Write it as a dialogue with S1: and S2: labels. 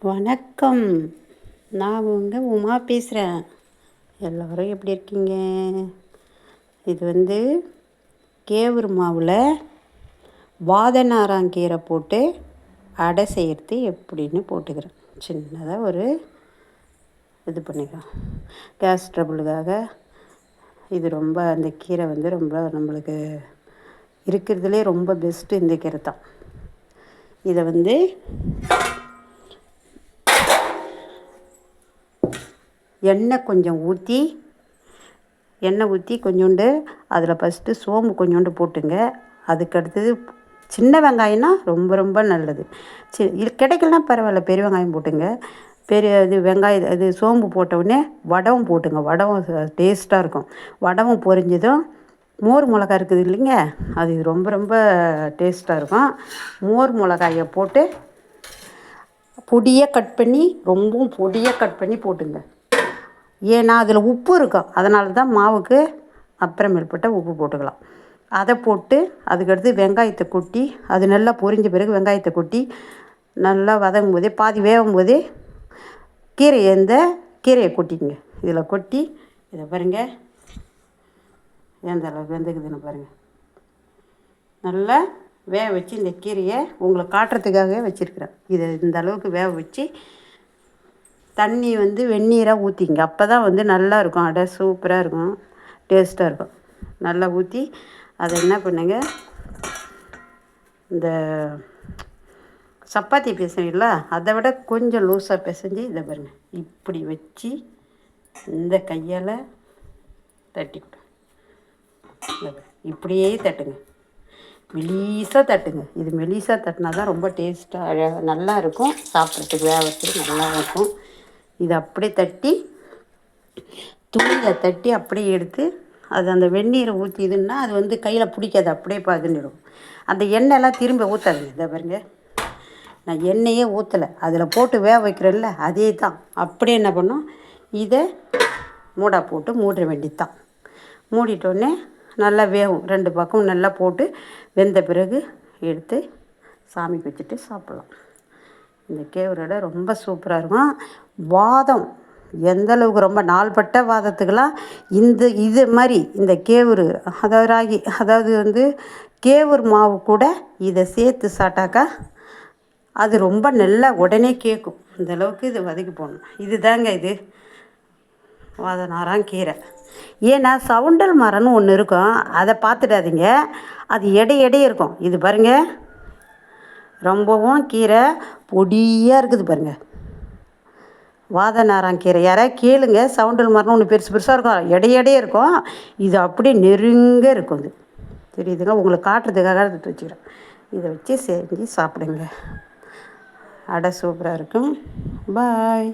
S1: வணக்கம். நான் உங்கள் உமா பேசுகிறேன். எல்லோரும் எப்படி இருக்கீங்க? இது கேவுரு மாவில் வாதநாராங்கீரை போட்டு அடை செய்கிறது எப்படின்னு போட்டுக்கிறேன். சின்னதாக ஒரு இது பண்ணிக்கலாம். கேஸ் ட்ரபுளுக்காக இது ரொம்ப அந்த கீரை ரொம்ப நம்மளுக்கு இருக்கிறதுலே ரொம்ப பெஸ்ட்டு இந்த கீரை தான். இதை எண்ணெய் கொஞ்சம் ஊற்றி கொஞ்சோண்டு அதில் ஃபஸ்ட்டு சோம்பு கொஞ்சோண்டு போட்டுங்க. அதுக்கடுத்தது சின்ன வெங்காயம்னா ரொம்ப ரொம்ப நல்லது. இது கிடைக்கலனா பரவாயில்ல, பெரிய வெங்காயம் போட்டுங்க. இது சோம்பு போட்டவுடனே வடகம் போட்டுங்க. வடகம் டேஸ்ட்டாக இருக்கும். வடகம் பொரிஞ்சதும் மோர் மிளகா இருக்குது இல்லைங்க, அது ரொம்ப ரொம்ப டேஸ்ட்டாக இருக்கும். மோர் மிளகாயை போட்டு பொடியாக கட் பண்ணி, ரொம்பவும் பொடியாக கட் பண்ணி போட்டுங்க. ஏன்னா அதில் உப்பு இருக்கும், அதனால தான் மாவுக்கு அப்புறமேல்பட்ட உப்பு போட்டுக்கலாம். அதை போட்டு அதுக்கடுத்து வெங்காயத்தை கொட்டி, அது நல்லா பொரிஞ்ச பிறகு வெங்காயத்தை கொட்டி நல்லா வதங்கும் போதே பாதி வேகும் போதே கீரையை கொட்டிக்கங்க. இதில் கொட்டி இதை பாருங்கள் எந்த அளவுக்கு வெந்துக்குதுன்னு பாருங்கள். நல்லா வேக வச்சு இந்த கீரையை உங்களை காட்டுறதுக்காகவே வச்சுருக்குறேன். இதை இந்த அளவுக்கு வேக வச்சு தண்ணி வெந்நீராக ஊற்றிங்க. அப்போ தான் நல்லா இருக்கும். அடை சூப்பராக இருக்கும், டேஸ்ட்டாக இருக்கும். நல்லா ஊற்றி அதை என்ன பண்ணுங்க, இந்த சப்பாத்தி பிசைங்களா அதை விட கொஞ்சம் லூஸாக பிசைஞ்சு இதை பாருங்கள் இப்படி வச்சு இந்த கையால் தட்டி விடும். இப்படியே தட்டுங்க, மெலிசாக தட்டுங்க. இது மெலிசாக தட்டினா தான் ரொம்ப டேஸ்ட்டாக நல்லா இருக்கும். சாப்பிட்றதுக்கு வேகிறதுக்கு நல்லா இருக்கும். இதை அப்படியே தட்டி துணியில் தட்டி அப்படியே எடுத்து அது அந்த வெந்நீரை ஊற்றிதுன்னா அது கையில் பிடிக்காது, அப்படியே பதினிடும். அந்த எண்ணெயெல்லாம் திரும்ப ஊற்றாதுங்க. இதை பாருங்க, நான் எண்ணெயே ஊற்றலை, அதில் போட்டு வேக வைக்கிறேன்ல அதே தான். அப்படியே என்ன பண்ணோம், இதை மூடா போட்டு மூட வேண்டியது தான். மூடிட்டோடனே நல்லா வேகும். 2 பக்கம் நல்லா போட்டு வெந்த பிறகு எடுத்து சாமிக்கு வச்சுட்டு சாப்பிட்லாம். இந்த கேவுரு அடை ரொம்ப சூப்பராக இருக்கும். வாதம் எந்த அளவுக்கு ரொம்ப நாள்பட்ட வாதத்துக்கெல்லாம் இது மாதிரி இந்த கேவுரு அதாவது கேவுரு மாவு கூட இதை சேர்த்து சாப்பிட்டாக்கா அது ரொம்ப நல்லா உடனே கேட்கும். இந்த அளவுக்கு இது வதக்கி போடணும். இது வாதநாராங்கீரை. ஏன்னா சவுண்டல் மரம்னு ஒன்று இருக்கும், அதை பார்த்துடாதீங்க. அது எடை இருக்கும். இது பாருங்கள், ரொம்பவும் கீரை பொடியாக இருக்குது பாருங்கள். வாதநாராங்கீரை யாராவது கேளுங்க. சவுண்டல் மரம்னு ஒன்று பெருசாக இருக்கும், எடையே இருக்கும். இது அப்படியே நெருங்க இருக்கும். இது தெரியுதுங்க, உங்களுக்கு காட்டுறதுக்காக எடுத்து வச்சுக்கிறேன். இதை வச்சு செஞ்சு சாப்பிடுங்க. அடை சூப்பராக இருக்கும். பாய்.